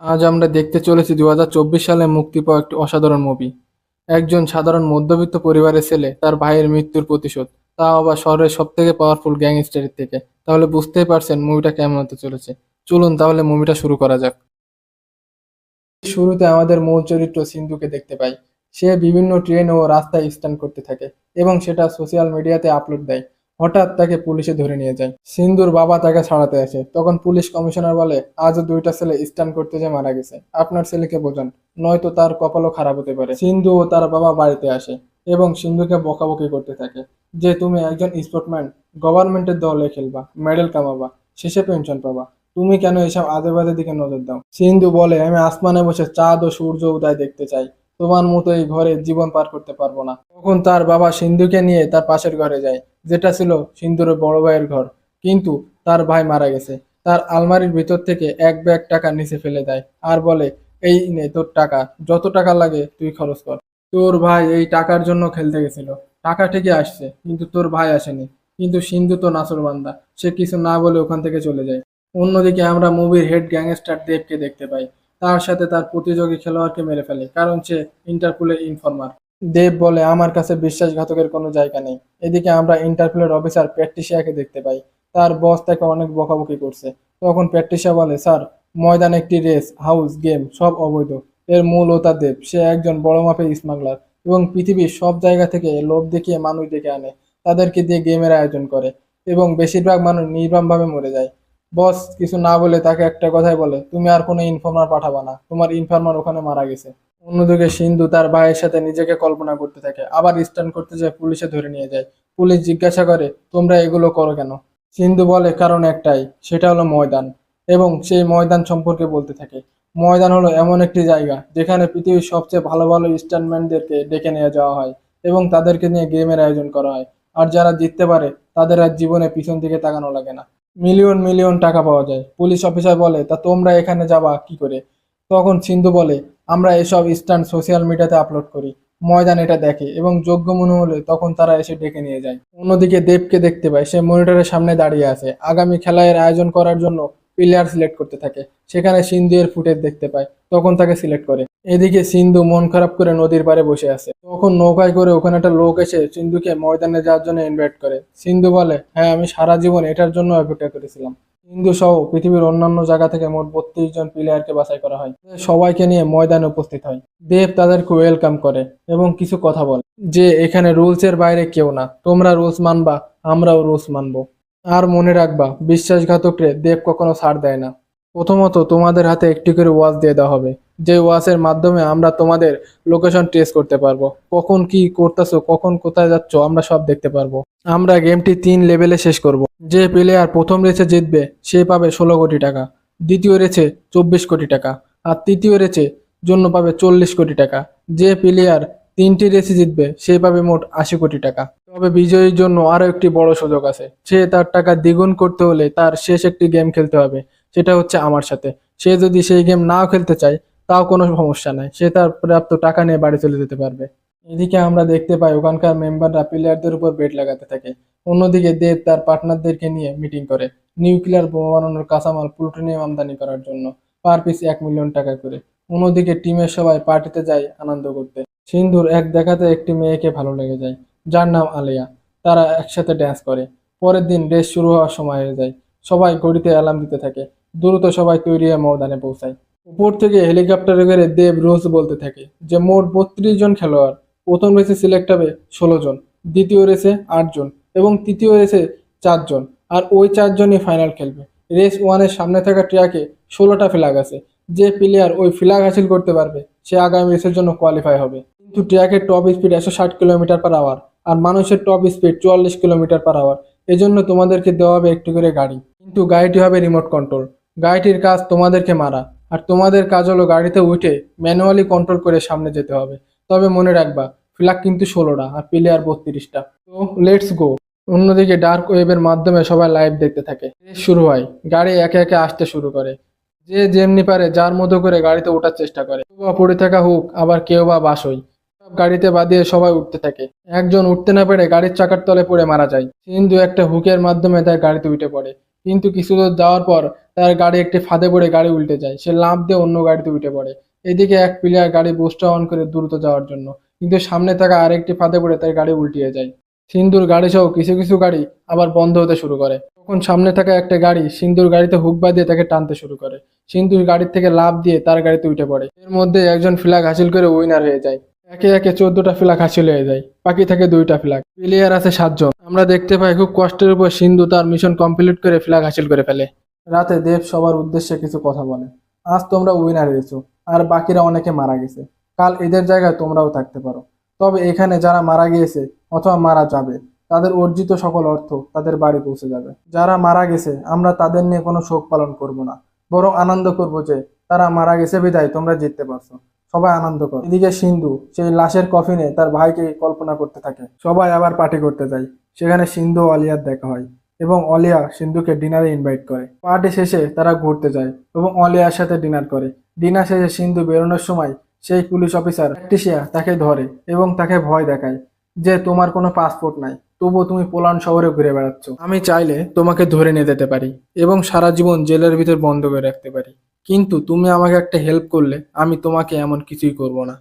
আজ আমরা দেখতে চলেছি 2024 সালে মুক্তি পাওয়া একটি অসাধারণ মুভি। একজন সাধারণ মধ্যবিত্ত পরিবারের ছেলে তার ভাইয়ের মৃত্যুর প্রতিশোধ, তাও আবার শহরের সব থেকে পাওয়ারফুল গ্যাংস্টারের থেকে। তাহলে বুঝতেই পারছেন মুভিটা কেমন হতে চলেছে। চলুন তাহলে মুভিটা শুরু করা যাক। শুরুতে আমাদের মূল চরিত্র সিন্ধুকে দেখতে পাই। সে বিভিন্ন ট্রেন ও রাস্তায় স্ট্যান্ড করতে থাকে এবং সেটা সোশ্যাল মিডিয়াতে আপলোড দেয়। হঠাৎ তাকে পুলিশে ধরে নিয়ে যায়। সিন্ধুর বাবা তাকে ছাড়াতে আসে, তখন পুলিশ কমিশনার বলে আজও দুইটা ছেলে স্ট্যান্ড করতে যে মারা গেছে, আপনার ছেলেকে বোঝান, নয়তো তার কপালও খারাপ হতে পারে। সিন্ধু ও তার বাবা বাড়িতে আসে এবং সিন্ধুকে বকাবকি করতে থাকে যে তুমি একজন স্পোর্টম্যান, গভর্নমেন্টের দলে খেলবা, মেডেল কামাবা, শেষে পেনশন পাবা, তুমি কেন এসব আজেবাজে দিকে নজর দাও। সিন্ধু বলে আমি আসমানে বসে চাঁদ ও সূর্য উদয় দেখতে চাই, তোমার মতো এই ঘরে জীবন পার করতে পারবো না। তখন তার বাবা সিন্ধুকে নিয়ে তার পাশের ঘরে যায়, যেটা ছিল সিন্ধুর বড় ভাইয়ের ঘর। কিন্তু তার ভাই মারা গেছে। তার আলমারির ভিতর থেকে এক ব্যাগ টাকা নিচে ফেলে দেয় আর বলে এই নে তোর টাকা, যত টাকা লাগে তুই খরচ কর। তোর ভাই এই টাকার জন্য খেলতে গেছিল, টাকা ঠিকই আসছে কিন্তু তোর ভাই আসেনি। কিন্তু সিন্ধু তো নাছোড়বান্দা, সে কিছু না বলে ওখান থেকে চলে যায়। অন্যদিকে আমরা মুভির হেড গ্যাংস্টার দেবকে দেখতে পাই। তার সাথে তার প্রতিযোগী খেলোয়াড়কে মেরে ফেলে, কারণ সে ইন্টারপোলের ইনফরমার। দেব বলে আমার কাছে বিশ্বাসঘাতকের কোনো জায়গা নেই। এদিকে আমরা ইন্টারপোলের অফিসার প্যাট্রিসিয়াকে দেখতে পাই। তার বস তাকে অনেক বকাবকি করছে। তখন প্যাট্রিসিয়া বলে স্যার, ময়দান একটি রেস হাউস গেম, সব অবৈধ। এর মূল ওতা দেব, সে একজন বড় মাপের স্মাগলার এবং পৃথিবীর সব জায়গা থেকে লোভ দেখিয়ে মানুষ ডেকে আনে, তাদেরকে দিয়ে গেমের আয়োজন করে এবং বেশিরভাগ মানুষ নির্মমভাবে মরে যায়। বস কিছু না বলে তাকে একটা কথাই বলে তুমি আর কোনো ইনফর্মার পাঠাবা না, তোমার ইনফর্মার ওখানে মারা গেছে। অন্যদিকে সিন্ধু তার ভাইয়ের সাথে নিজেকে কল্পনা করতে থাকে, আবার স্ট্যান্ড করতে যায়, পুলিশে ধরে নিয়ে যায়। পুলিশ জিজ্ঞাসা করে তোমরা এগুলো করো কেন। সিন্ধু বলে কারণ একটাই, সেটা হলো ময়দান। এবং সেই ময়দান সম্পর্কে বলতে থাকে। ময়দান হলো এমন একটি জায়গা যেখানে পৃথিবীর সবচেয়ে ভালো ভালো স্ট্যান্টম্যানদেরকে ডেকে নিয়ে যাওয়া হয় এবং তাদেরকে নিয়ে গেমের আয়োজন করা হয়। আর যারা জিততে পারে তাদের আর জীবনে পিছন দিকে তাকানো লাগে না, মিলিয়ন মিলিয়ন টাকা পাওয়া যায়। পুলিশ অফিসার বলে তা তোমরা এখানে যাবা কি করে। তখন সিন্ধু বলে আমরা এসব স্টান্ট সোশ্যাল মিডিয়াতে আপলোড করি, ময়দান এটা দেখে এবং যোগ্য মনে হলে তখন তারা এসে ডেকে নিয়ে যায়। অন্যদিকে দেবকে দেখতে পায়, সে মনিটরের সামনে দাঁড়িয়ে আছে, আগামী খেলার আয়োজন করার জন্য প্লেয়ার সিলেক্ট করতে থাকে। সেখানে সিন্ধু এর ফুটেজ দেখতে পায়, তখন তাকে সিলেক্ট করে। এদিকে সিন্ধু মন খারাপ করে নদীর পাড়ে বসে আছে। তখন নৌকায় করে ওখানে একটা লোক এসে সিন্ধুকে ময়দানে যাওয়ার জন্য ইনভাইট করে। সিন্ধু বলে হ্যাঁ, আমি সারা জীবন এটার জন্য অপেক্ষা করেছিলাম। সিন্ধু সহ পৃথিবীর অন্যান্য জায়গা থেকে মোট 32 জন প্লেয়ারকে বাছাই করা হয়, সবাইকে নিয়ে ময়দানে উপস্থিত হয়। দেব তাদেরকে ওয়েলকাম করে এবং কিছু কথা বলে যে এখানে রুলস এর বাইরে কেউ না, তোমরা রুলস মানবা, আমরাও রুলস মানবো। আর মনে রাখবা, বিশ্বাসঘাতকরে দেব কখনো ছাড় দেয় না। প্রথমত তোমাদের হাতে একটি করে ওয়াচ দিয়ে দেওয়া হবে, যে ওয়াচের মাধ্যমে আমরা তোমাদের লোকেশন ট্রেস করতে পারবো, কখন কি করতেছো, কখন কোথায় যাচ্ছ, আমরা সব দেখতে পারবো। আমরা গেমটি 3 লেভেলে শেষ করব। যে প্লেয়ার প্রথম রেসে জিতবে সে পাবে 16 কোটি টাকা, দ্বিতীয় রেসে 24 কোটি টাকা, আর তৃতীয় রেসে জন্য পাবে 40 কোটি টাকা। যে প্লেয়ার 3টি রেসে জিতবে সে পাবে মোট 80 কোটি টাকা। তবে বিজয়ীর জন্য আরো একটি বড় সুযোগ আছে, সে তার টাকা দ্বিগুণ করতে হলে তার শেষ একটি গেম খেলতে হবে, সেটা হচ্ছে আমার সাথে। সে যদি সেই গেম নাও খেলতে চায় তাও কোনো সমস্যা নাই, সে তার প্রাপ্ত টাকা নিয়ে বাড়ি চলে যেতে পারবে। এদিকে আমরা দেখতে পাই ওখানকার মেম্বাররা প্লেয়ারদের উপর বেট লাগাতে থাকে। অন্যদিকে দেব তার পার্টনারদেরকে নিয়ে মিটিং করে নিউক্লিয়ার বোমা বানানোর কাঁচামাল প্লুটোনিয়াম আমদানি করার জন্য, পার পিস 1 মিলিয়ন টাকা করে। অন্যদিকে টিমের সবাই পার্টিতে যায় আনন্দ করতে। সিন্ধুর এক দেখাতে একটি মেয়েকে ভালো লেগে যায়, যার নাম আলিয়া। তারা একসাথে ড্যান্স করে। পরের দিন রেস শুরু হওয়ার সময় হয়ে যায়। সবাই ঘড়িতে অ্যালার্ম দিতে থাকে। দ্রুত সবাই তৈরি হয়ে ময়দানে পৌঁছায়। উপর থেকে হেলিকপ্টারে করে দেব রোজ বলতে থাকে যে মোট 32 জন খেলোয়াড়, প্রথম রেসে সিলেক্ট হবে 16 জন, দ্বিতীয় রেসে 8 জন এবং তৃতীয় রেসে 4 জন। আর ওই 4 জনই ফাইনাল খেলবে। রেস ওয়ানের সামনে থাকা ট্র্যাকে 16টা ফ্ল্যাগ আছে। যে প্লেয়ার ওই ফ্ল্যাগ হাসিল করতে পারবে সে আগামী রেসের জন্য কোয়ালিফাই হবে। কিন্তু ট্র্যাকের টপ স্পিড 160 কিলোমিটার/আওয়ার আর মানুষের টপ স্পিড 44 কিলোমিটার/আওয়ার। এজন্য তোমাদেরকে দেওয়া হবে একটি করে গাড়ি, কিন্তু গাড়িটি হবে রিমোট কন্ট্রোল। গাড়িটির কাজ তোমাদেরকে মারা, আর তোমাদের কাজ হলো গাড়িতে উঠে ম্যানুয়ালি কন্ট্রোল করে সামনে যেতে হবে। তবে মনে রাখবা, ফ্ল্যাগ কিন্তু 16টা আর প্লেয়ার 32টা। তো লেটস গো। অন্যদিকে ডার্ক ওয়েবের মাধ্যমে সবাই লাইভ দেখতে থাকে। রেস শুরু হয়, গাড়ি একে একে আসতে শুরু করে। যে যেমনি পারে যার মতো করে গাড়িতে ওঠার চেষ্টা করে, কেউ বা পড়ে থাকা হুক, আবার কেউ বা বাসই। সব গাড়িতে বাদিয়ে সবাই উঠতে থাকে। একজন উঠতে না পেরে গাড়ির চাকার তলে পড়ে মারা যায়। সিন্ধু একটা হুকের মাধ্যমে তার গাড়িতে উঠে পড়ে কিন্তু কিছু দূর যাওয়ার পর তার গাড়ি একটি ফাঁদে পড়ে গাড়ি উল্টে যায়। সে লাফ দিয়ে অন্য গাড়িতে উঠে পড়ে। এদিকে এক প্লেয়ার গাড়ি বুস্টার অন করে দ্রুত যাওয়ার জন্য, কিন্তু সামনে থাকা আরেকটি ফাঁদে পড়ে তার গাড়ি উল্টিয়ে যায়। সিন্ধুর গাড়ি সহ কিছু কিছু গাড়ি আবার বন্ধ হতে শুরু করে। তখন সামনে থাকা একটা গাড়ি সিন্ধুর গাড়িতে হুক বাঁধিয়ে তাকে টানতে শুরু করে। সিন্ধুর গাড়ির থেকে লাফ দিয়ে তার গাড়িতে উঠে পড়ে। এর মধ্যে একজন ফ্ল্যাগ হাসিল করে উইনার হয়ে যায়। একে একে 14টা ফ্ল্যাগ হাসিল হয়ে যায়, বাকি থাকে 2টা ফ্ল্যাগ। প্লেয়ার আছে 7 জন। আমরা দেখতে পাই খুব কষ্টের উপর সিন্ধু তার মিশন কমপ্লিট করে ফ্ল্যাগ হাসিল করে ফেলে। রাতে দেব সবার উদ্দেশ্যে কিছু কথা বলে। আজ তোমরা উইনার হয়েছো, আর বাকিরা অনেকে মারা গেছে। কাল এদের জায়গায় তোমরাও থাকতে পারো। তবে এখানে যারা মারা গিয়েছে অথবা মারা যাবে, তাদের অর্জিত সকল অর্থ তাদের বাড়ি পৌঁছে যাবে। যারা মারা গেছে আমরা তাদের নিয়ে কোনো শোক পালন করব না, বরং আনন্দ করব যে তারা মারা গেছে বিদায় তোমরা জিততে পারছো। সবাই আনন্দ করে। এদিকে সিন্ধু সেই লাশের কফিনে তার ভাইকে কল্পনা করতে থাকে। সবাই আবার পার্টি করতে যায়। সেখানে সিন্ধু ও আলিয়ার দেখা হয় এবং অলিয়া সিন্ধুকে ডিনারে ইনভাইট করে। পার্টি শেষে তারা ঘুরতে যায় এবং অলিয়ার সাথে ডিনার করে। ডিনার শেষে সিন্ধু বেরোনোর সময় সেই পুলিশ অফিসার প্র্যাকটিসিয়া তাকে ধরে এবং তাকে ভয় দেখায় যে তোমার কোনো পাসপোর্ট নাই, তবুও তুমি পোল্যান্ড শহরে ঘুরে বেড়াচ্ছ। আমি চাইলে তোমাকে ধরে নিয়ে যেতে পারি এবং সারা জীবন জেলের ভিতর বন্ধ করে রাখতে পারি, কিন্তু তুমি আমাকে একটা হেল্প করলে আমি তোমাকে এমন কিছুই করব না।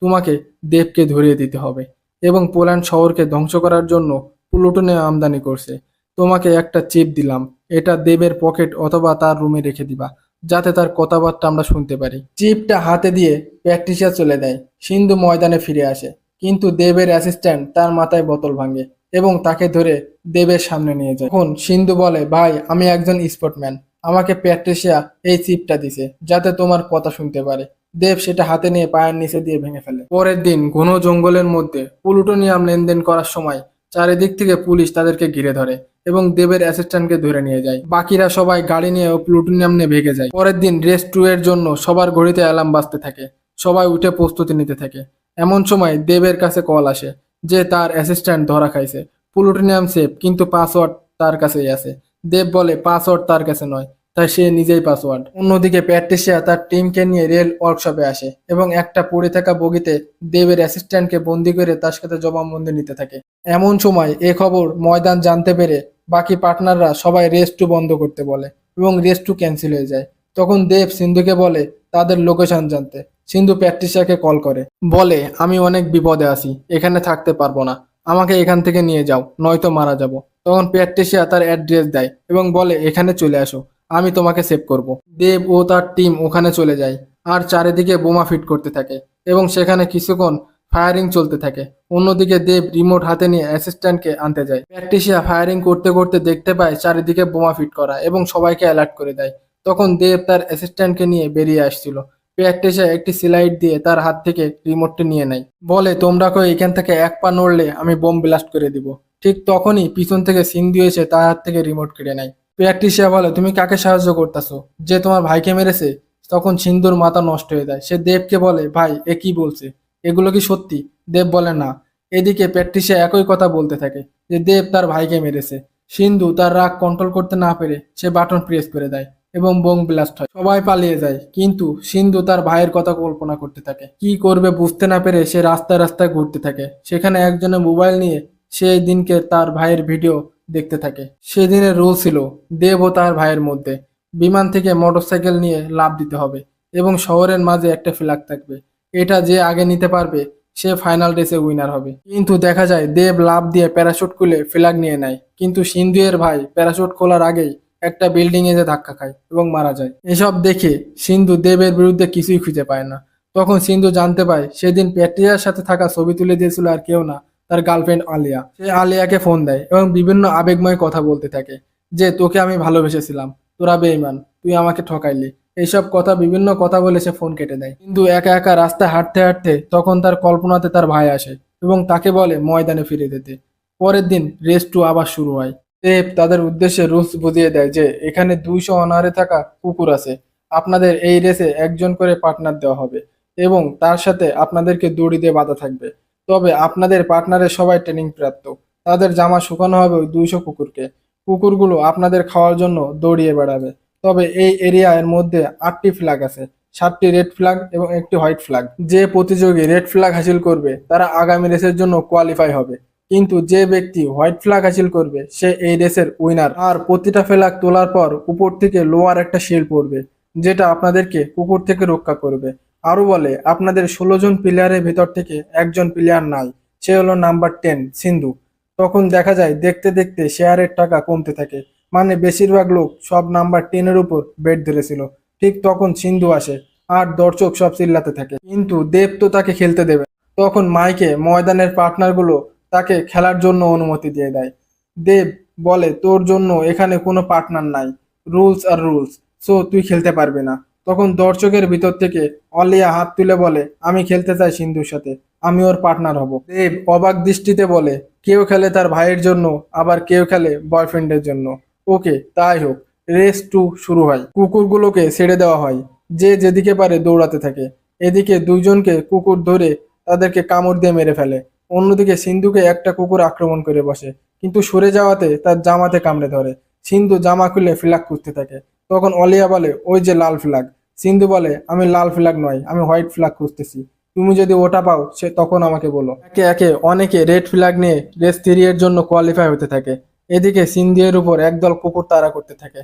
তোমাকে দেবকে ধরিয়ে দিতে হবে এবং পোল্যান্ড শহরকে ধ্বংস করার জন্য প্লুটোনে আমদানি করছে। তোমাকে একটা চিপ দিলাম, এটা দেবের পকেট অথবা তার রুমে রেখে দিবা, যাতে তার কথাবার্তা আমরা শুনতে পারি। চিপটা হাতে দিয়ে প্র্যাকটিসিয়া চলে দেয়। সিন্ধু ময়দানে ফিরে আসে, কিন্তু দেবের অ্যাসিস্ট্যান্ট তার মাথায় বোতল ভাঙে এবং তাকে ধরে দেবের সামনে নিয়ে যায়। তখন সিন্ধু বলে, ভাই আমি একজন স্পোর্টম্যান, আমাকে প্যাট্রিসিয়া এই চিপটা দিছে যাতে তোমার কথা শুনতে পারে। দেব সেটা হাতে নিয়ে পায়ের নিচে দিয়ে ভেঙে ফেলে। পরের দিন ঘন জঙ্গলের মধ্যে প্লুটোনিয়াম লেনদেন করার সময় চারিদিক থেকে পুলিশ তাদেরকে ঘিরে ধরে এবং দেবের অ্যাসিস্ট্যান্টকে ধরে নিয়ে যায়। বাকিরা সবাই গাড়ি নিয়ে প্লুটোনিয়াম নিয়ে ভেগে যায়। পরের দিন রেস্ট 2 এর জন্য সবার ঘড়িতে অ্যালার্ম বাজতে থাকে। সবাই উঠে প্রস্তুতি নিতে থাকে। এমন সময় দেবের কাছে কল আসে যে তার অ্যাসিস্ট্যান্ট ধরা খাইছে। প্লুটোনিয়াম সেফ, কিন্তু পাসওয়ার্ড তার কাছেই আছে। দেব বলে পাসওয়ার্ড তার কাছে নয়, তাই সে নিজেই পাসওয়ার্ড। অন্যদিকে প্যাট্রিসিয়া তার টিমকে নিয়ে রেল ওয়ার্কশপে আসে এবং একটা পড়ে থাকা বগিতে দেবের অ্যাসিস্ট্যান্টকে বন্দি করে তার সাথে জবানবন্দি নিতে থাকে। এমন সময় এ খবর ময়দান জানতে পেরে বাকি পার্টনাররা সবাই রেস 2 বন্ধ করতে বলে এবং রেস 2 ক্যান্সেল হয়ে যায়। তখন দেব সিন্ধুকে বলে তাদের লোকেশন জানতে। সিন্ধু প্যাট্রিসিয়াকে কল করে বলে, আমি অনেক বিপদে আছি, এখানে থাকতে পারবো না, আমাকে এখান থেকে নিয়ে যাও, নয়তো মারা যাব। তখন প্যাট্রিসিয়া তার অ্যাড্রেস দেয় এবং বলে এখানে চলে আসো, আমি তোমাকে সেভ করব। দেব ও তার টিম ওখানে চলে যায় আর চারিদিকে বোমা ফিট করতে থাকে এবং সেখানে কিছুক্ষণ ফায়ারিং চলতে থাকে। অন্যদিকে দেব রিমোট হাতে নিয়ে অ্যাসিস্ট্যান্টকে আনতে যায়। প্র্যাকটিসিয়া ফায়ারিং করতে করতে দেখতে পায় চারিদিকে বোমা ফিট করা এবং সবাইকে অ্যালার্ট করে দেয়। তখন দেব তার অ্যাসিস্ট্যান্টকে নিয়ে বেরিয়ে আসছিল। প্র্যাকটিসিয়া একটি স্লাইড দিয়ে তার হাত থেকে রিমোটটি নিয়ে নেয়। বলে, তোমরা কেউ এখান থেকে এক পা নড়লে আমি বোম ব্লাস্ট করে দিব। ঠিক তখনই পিছন থেকে সিন্ধু এসে তার হাত থেকে রিমোট কেড়ে নেয়। প্র্যাকটিসিয়া বলে, তুমি কাকে সাহায্য করতেছো, যে তোমার ভাইকে মেরেছে? তখন সিন্ধুর মাথা নষ্ট হয়ে যায়। সে দেবকে বলে, ভাই এ কি বলছে, এগুলো কি সত্যি? দেব বলে, না। এদিকে প্র্যাকটিসিয়া একই কথা বলতে থাকে যে দেব তার ভাইকে মেরেছে। সিন্ধু তার রাগ কন্ট্রোল করতে না পেরে সে বাটন প্রেস করে দেয় এবং বোম ব্লাস্ট হয়। সবাই পালিয়ে যায়, কিন্তু সিন্ধু তার ভাইয়ের কথা কল্পনা করতে থাকে। কি করবে বুঝতে না পেরে সে রাস্তায় রাস্তায় ঘুরতে থাকে। সেখানে একজনের মোবাইল নিয়ে সেই দিনকে তার ভাইয়ের ভিডিও দেখতে থাকে। সেদিনের রুল ছিল দেব ও তার ভাইয়ের মধ্যে বিমান থেকে মোটরসাইকেল নিয়ে লাফ দিতে হবে এবং শহরের মাঝে একটা ফ্ল্যাগ থাকবে। এটা যে আগে নিতে পারবে সে ফাইনাল রেসে উইনার হবে। কিন্তু দেখা যায় দেব লাফ দিয়ে প্যারাশুট খুলে ফ্ল্যাগ নিয়ে নেয়, কিন্তু সিন্ধু এর ভাই প্যারাশুট খোলার আগেই একটা বিল্ডিং এ যে ধাক্কা খায় এবং মারা যায়। এসব দেখে সিন্ধু দেবের বিরুদ্ধে কিছুই খুঁজে পায় না। তখন সিন্ধু জানতে পায় সেদিন প্যাট্রিয়ার সাথে থাকা ছবি তুলে দিয়েছিল আর কেউ না, তার গার্লফ্রেন্ড আলিয়া। সে আলিয়াকে ফোন দেয় এবং বিভিন্ন আবেগময় কথা বলতে থাকে যে তোকে আমি ভালোবেসেছিলাম, তোরা বেঈমান, তুই আমাকে ঠকাইলি। এইসব কথা বিভিন্ন কথা বলে সে ফোন কেটে দেয়। কিন্তু একা একা রাস্তায় হাঁটতে হাঁটতে তখন তার কল্পনাতে তার ভাই আসে এবং তাকে বলে ময়দানে ফিরে যেতে। পরের দিন রেস 2 আবার শুরু হয়। দেব তাদের উদ্দেশ্যে রুলস বুঝিয়ে দেয় যে এখানে 200 অনারে থাকা কুকুর আছে, আপনাদের এই রেসে একজন করে পার্টনার দেওয়া হবে এবং তার সাথে আপনাদেরকে দড়ি দিয়ে বাঁধা থাকবে। তবে আপনাদের পার্টনারের সবাই ট্রেনিং প্রাপ্ত, তাদের জামা শুকানো হবে ওই 200 কুকুরকে। কুকুরগুলো আপনাদের খাওয়ার জন্য দৌড়িয়ে বেড়াবে। তবে এই এরিয়া এর মধ্যে 8টি ফ্ল্যাগ আছে, 7টি রেড ফ্ল্যাগ এবং একটি হোয়াইট ফ্ল্যাগ। যে প্রতিযোগী রেড ফ্ল্যাগ হাসিল করবে তারা আগামী রেসের জন্য কোয়ালিফাই হবে। কিন্তু যে ব্যক্তি হোয়াইট ফ্ল্যাগ হাসিল করবে সে এই রেসের উইনার। আর প্রতিটা ফ্ল্যাগ তোলার পর উপর থেকে লোয়ার একটা শিল্ড পড়বে, যেটা আপনাদেরকে কুকুর থেকে রক্ষা করবে। আরো বলে আপনাদের 16 জন প্লেয়ারের ভিতর থেকে একজন প্লেয়ার নাই, সে হলো নাম্বার 10 সিন্ধু। তখন দেখা যায় দেখতে দেখতে শেয়ারের টাকা কমতে থাকে, মানে বেশিরভাগ লোক সব নাম্বার 10-এর উপর বেট ধরেছিল। ঠিক তখন সিন্ধু আসে আর দর্শক সব চিল্লাতে থাকে, কিন্তু দেব তো তাকে খেলতে দেবে না। তখন মাইকে ময়দানের পার্টনারগুলো তাকে খেলার জন্য অনুমতি দিয়ে দেয়। দেব বলে তোর জন্য এখানে কোনো পার্টনার নাই, রুলস আর রুলস, সো তুই খেলতে পারবি না। তখন দর্শকের ভিতর থেকে অলিয়া হাত তুলে বলে আমি খেলতে চাই সিন্ধুর সাথে, আমি ওর পার্টনার হব। দেব অবাক দৃষ্টিতে বলে কেউ খেলে তার ভাইয়ের জন্য, আবার কেউ খেলে বয়ফ্রেন্ডের জন্য। ওকে তাই হোক। রেস 2 শুরু হয়। কুকুরগুলোকে ছেড়ে দেওয়া হয়, যে যেদিকে পারে দৌড়াতে থাকে। এদিকে দুইজনকে কুকুর ধরে তাদেরকে কামড় দিয়ে মেরে ফেলে। অন্যদিকে সিন্ধুকে একটা কুকুর আক্রমণ করে বসে, কিন্তু সরে যাওয়াতে তার জামাতে কামড়ে ধরে। সিন্ধু জামা খুলে ফ্ল্যাগ খুঁজতে থাকে। তখন অলিয়া বলে ওই যে লাল ফ্ল্যাগ। সিন্ধু বলে আমি লাল ফ্ল্যাগ নয়, আমি হোয়াইট ফ্ল্যাগ খুঁজতেছি, তুমি যদি ওটা পাও সে তখন আমাকে বলো। একে একে অনেকে রেড ফ্ল্যাগ নিয়ে রেস 3 এর জন্য কোয়ালিফাই হতে থাকে। এদিকে সিন্ধুয়ের উপর একদল কুকুর তাড়া করতে থাকে।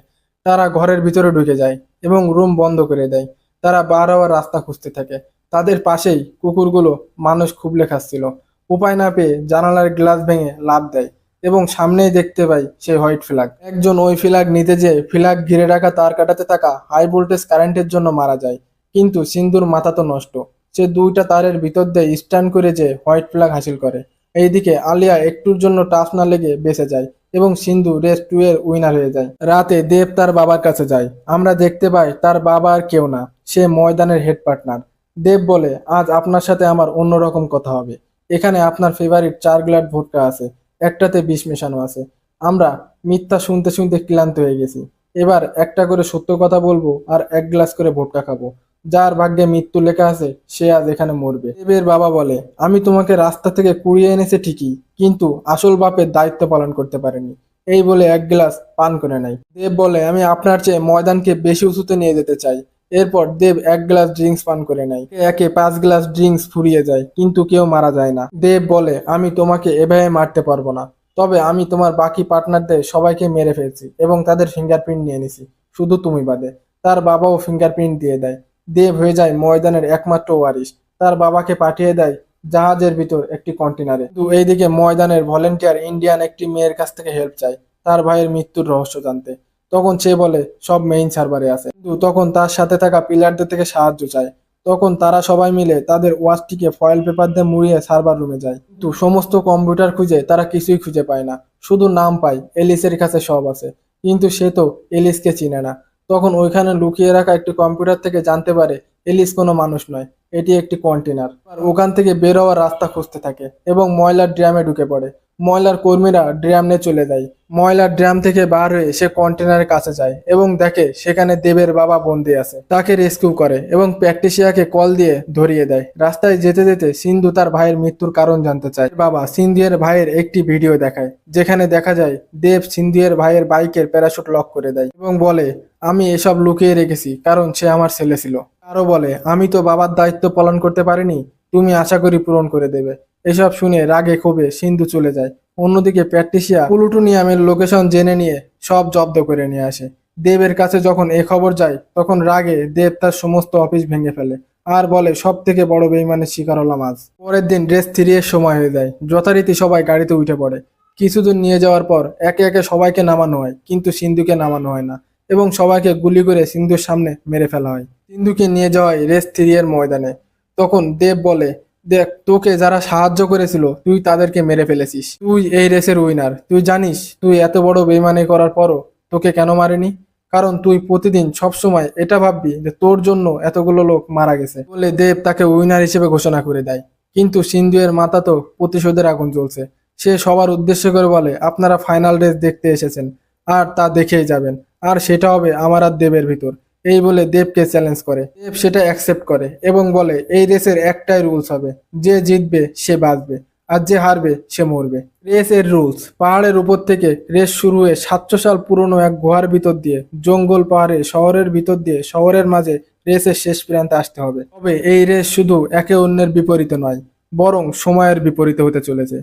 তারা ঘরের ভিতরে ঢুকে যায় এবং রুম বন্ধ করে দেয়। তারা বারবার রাস্তা খুঁজতে থাকে। তাদের পাশেই কুকুরগুলো মানুষ খুবলে খাচ্ছিল। উপায় না পেয়ে জানালার গ্লাস ভেঙে লাফ দেয় এবং সামনেই দেখতে পাই সেই হোয়াইট ফ্ল্যাগ। একজন ওই ফ্ল্যাগ নিতে যেয়ে ফ্ল্যাগ ঘিরে রাখা তার কাটাতে থাকা হাই ভোল্টেজ কারেন্টের জন্য মারা যায়। কিন্তু সিন্ধুর মাথা তো নষ্ট, সে দুইটা তারের ভিতর দিয়ে স্ট্যান্ড করে যে হোয়াইট ফ্ল্যাগ হাসিল করে। এইদিকে আলিয়া একটুর জন্য টাচ না লেগে বেঁচে যায় এবং সিন্ধু রেস 2 এর উইনার হয়ে যায়। রাতে দেব তার বাবার কাছে যায়। আমরা দেখতে পাই তার বাবা আর কেউ না, সে ময়দানের হেড পার্টনার। দেব বলে আজ আপনার সাথে আমার অন্যরকম কথা হবে। এখানে আপনার ফেভারিট 4 গ্লাস ভোটকা আছে, একটাতে বিষ মেশানো আছে। আমরা মিথ্যা শুনতে শুনতে ক্লান্ত হয়ে গেছি। এবার একটা করে সত্য কথা বলবো আর 1 গ্লাস করে ভোটকা খাবো। যার ভাগ্যে মৃত্যু লেখা আছে সে আজ এখানে মরবে। দেবের বাবা বলে আমি তোমাকে রাস্তা থেকে কুড়িয়ে এনেছি ঠিকই, কিন্তু আসল বাপের দায়িত্ব পালন করতে পারেনি। এই বলে 1 গ্লাস পান করে নেয়। দেব বলে আমি আপনার চেয়ে ময়দানকে বেশি উঁচুতে নিয়ে যেতে চাই। এরপর দেব 1 গ্লাস ড্রিঙ্কস পান করে নেয়। একে একে 5 গ্লাস ড্রিঙ্কস ফুরিয়ে যায়, কিন্তু কেউ মারা যায় না। দেব বলে আমি তোমাকে এভাবে মারতে পারবো না, তবে আমি তোমার বাকি পার্টনারদের সবাইকে মেরে ফেলছি এবং তাদের ফিঙ্গারপ্রিন্ট নিয়ে নিছি, শুধু তুমি বাদে। তার বাবাও ফিঙ্গারপ্রিন্ট দিয়ে দেয়। দেব হয়ে যায় ময়দানের একমাত্র ওয়ারিশ। তার বাবাকে পাঠিয়ে দেয় জাহাজের ভিতর একটি কন্টেনারে। কিন্তু এইদিকে ময়দানের ভলেন্টিয়ার ইন্ডিয়ান একটি মেয়ের কাছ থেকে হেল্প চায় তার ভাইয়ের মৃত্যুর রহস্য জানতে। তখন সে বলে সব মেইন সার্ভারে আছে, কিন্তু তখন তার সাথে থাকা প্লেয়ারদের থেকে সাহায্য চায়। তখন তারা সবাই মিলে তাদের ওয়াচটিকে ফয়েল পেপার দিয়ে মুড়িয়ে সার্ভার রুমে যায়, কিন্তু সমস্ত কম্পিউটার খুঁজে তারা কিছুই খুঁজে পায় না। শুধু নাম পায় এলিসের কাছে সব আছে, কিন্তু সে তো এলিসকে চিনে না। তখন ওইখানে লুকিয়ে রাখা একটি কম্পিউটার থেকে জানতে পারে এলিস কোনো মানুষ নয়, এটি একটি কন্টেনার। আর ওখান থেকে বের হওয়ার রাস্তা খুঁজতে থাকে এবং ময়লার ড্রামে ঢুকে পড়ে। ময়লার কর্মীরা ড্রাম নিয়ে চলে যায়। ময়লার ড্রাম থেকে বার হয়ে সে কন্টেনারের কাছে যায় এবং দেখে সেখানে দেবের বাবা বন্দি আছে। তাকে রেস্কিউ করে এবং প্র্যাকটিসিয়াকে কল দিয়ে ধরিয়ে দেয়। রাস্তায় যেতে যেতে সিন্ধু তার ভাইয়ের মৃত্যুর কারণ জানতে চায়। বাবা সিন্ধুয়ের ভাইয়ের একটি ভিডিও দেখায়, যেখানে দেখা যায় দেব সিন্ধুয়ের ভাইয়ের বাইকের প্যারাশুট লক করে দেয় এবং বলে আমি এসব লুকিয়ে রেখেছি কারণ সে আমার ছেলে ছিল। আরো বলে আমি তো বাবার দায়িত্ব পালন করতে পারিনি, তুমি আশা করি পূরণ করে দেবে। এসব শুনে রাগে ক্ষোভে সিন্ধু চলে যায়। অন্যদিকে প্যাট্রিসিয়া প্লুটোনিয়ামের লোকেশন জেনে নিয়ে সব জব্দ করে নিয়ে আসে। দেবের কাছে যখন এ খবর যায় তখন রাগে দেব তার সমস্ত অফিস ভেঙে ফেলে আর বলে সব থেকে বড় বেইমানের শিকার হলাম আজ। পরের দিন রেস 3 এর সময় হয়ে যায়। যথারীতি সবাই গাড়িতে উঠে পড়ে। কিছুদূর নিয়ে যাওয়ার পর একে একে সবাইকে নামানো হয়, কিন্তু সিন্ধুকে নামানো হয় না এবং সবাইকে গুলি করে সিন্ধুর সামনে মেরে ফেলা হয়। সিন্ধুকে নিয়ে যাওয়া হয় রেস 3 এর ময়দানে। তখন দেব বলে দেখ তোকে যারা সাহায্য করেছিল তুই তাদেরকে মেরে ফেলেছিস, তুই এই রেসের উইনার। তুই জানিস তুই এত বড় বেইমানি করার পরও তোকে কেন মারেনি? কারণ তুই প্রতিদিন সবসময় এটা ভাববি যে তোর জন্য এতগুলো লোক মারা গেছে। বলে দেব তাকে উইনার হিসেবে ঘোষণা করে দেয়। কিন্তু সিন্ধু এর মাথা তো প্রতিশোধের আগুন জ্বলছে। সে সবার উদ্দেশ্য করে বলে আপনারা ফাইনাল রেস দেখতে এসেছেন আর তা দেখেই যাবেন, আর সেটা হবে আমার আর দেবের ভিতর। এই বলে দেবকে চ্যালেঞ্জ করে। দেব সেটা অ্যাকসেপ্ট করে এবং বলে এই রেসের একটাই রুলস হবে, যে জিতবে সে বাঁচবে আর যে হারবে সে মরবে। রেসের রুলস, পাহাড়ের উপর থেকে রেস শুরু হয়ে 700 সাল পুরনো এক গুহার ভিতর দিয়ে, জঙ্গল পাহাড়ে, শহরের ভিতর দিয়ে, শহরের মাঝে রেসের শেষ প্রান্তে আসতে হবে। তবে এই রেস শুধু একে অন্যের বিপরীতে নয়, বরং সময়ের বিপরীতে হতে চলেছে।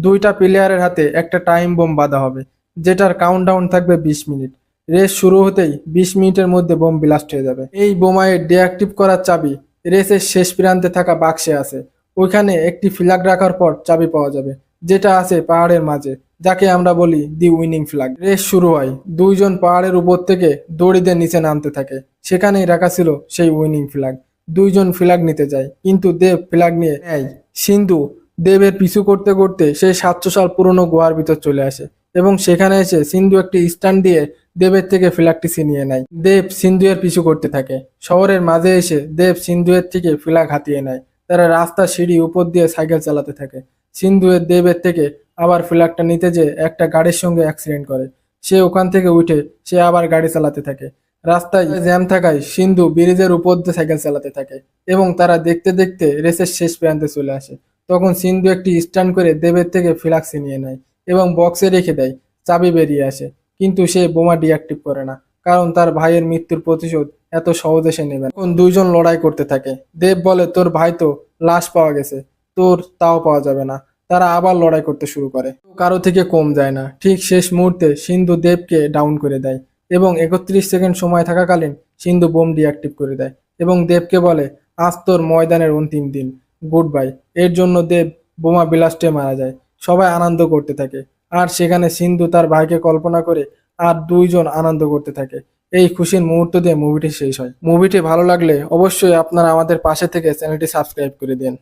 দুইটা প্লেয়ারের হাতে একটা টাইম বোম বাঁধা হবে, যেটার কাউন্টডাউন থাকবে 20 মিনিট। রেস শুরু হতেই 20 মিনিটের মধ্যে বোম ব্লাস্ট হয়ে যাবে। এই বোমায় ডিঅ্যাক্টিভ করার চাবি রেসের শেষ প্রান্তে থাকা বাক্সে আছে। ওইখানে একটি ফ্ল্যাগ রাখার পর চাবি পাওয়া যাবে, যেটা আছে পাহাড়ের মাঝে, যাকে আমরা বলি দি উইনিং ফ্ল্যাগ। রেস শুরু হয়, দুইজন পাহাড়ের উপর থেকে দড়ি দিয়ে নিচে নামতে থাকে। সেখানেই রাখা ছিল সেই উইনিং ফ্ল্যাগ। দুইজন ফ্ল্যাগ নিতে যায়, কিন্তু দেব ফ্ল্যাগ নিয়ে নেয়। সিন্ধু দেবের পিছু করতে করতে সেই 700 সাল পুরনো গুহার ভিতর চলে আসে এবং সেখানে এসে সিন্ধু একটি স্ট্যান্ড দিয়ে দেবের থেকে ফ্ল্যাগটি ছিনিয়ে নেয়। দেব সিন্ধু এর পিছু করতে থাকে। শহরের মাঝে এসে দেব সিন্ধু এর থেকে ফ্ল্যাগ হাতিয়ে নেয়। তারা রাস্তা সিঁড়ি উপর দিয়ে সাইকেল চালাতে থাকে। সিন্ধু এর দেবের থেকে আবার ফ্ল্যাগটা নিতে যেয়ে একটা গাড়ির সঙ্গে অ্যাক্সিডেন্ট করে। সে ওখান থেকে উঠে সে আবার গাড়ি চালাতে থাকে। রাস্তায় জ্যাম থাকায় সিন্ধু ব্রিজের উপর দিয়ে সাইকেল চালাতে থাকে এবং তারা দেখতে দেখতে রেসের শেষ প্রান্তে চলে আসে। তখন সিন্ধু একটি স্ট্যান্ড করে দেবের থেকে ফ্ল্যাগ ছিনিয়ে নেয় এবং বক্সে রেখে দেয়। চাবি বেরিয়ে আসে, কিন্তু সে বোমা ডিঅ্যাক্টিভ করে না, কারণ তার ভাইয়ের মৃত্যুর প্রতিশোধ এত সহজে সে নেবে না। তখন দুইজন লড়াই করতে থাকে। দেব বলে, তোর ভাই তো লাশ পাওয়া গেছে, তোর তাও পাওয়া যাবে না। তারা আবার লড়াই করতে শুরু করে, কারো থেকে কম যায় না। ঠিক শেষ মুহূর্তে সিন্ধু দেবকে ডাউন করে দেয় এবং 31 সেকেন্ড সময় থাকাকালীন সিন্ধু বোম ডিঅ্যাক্টিভ করে দেয় এবং দেবকে বলে, আজ তোর ময়দানের অন্তিম দিন, গুড বাই। এর জন্য দেব বোমা ব্লাস্টে মারা যায়। সবাই আনন্দ করতে থাকে, আর সেখানে সিন্ধু তার ভাইকে কল্পনা করে আর দুইজন আনন্দ করতে থাকে। এই খুশির মুহূর্ত দিয়ে মুভিটি শেষ হয়। মুভিটি ভালো লাগলে অবশ্যই আপনারা আমাদের পাশে থেকে চ্যানেলটি সাবস্ক্রাইব করে দিন।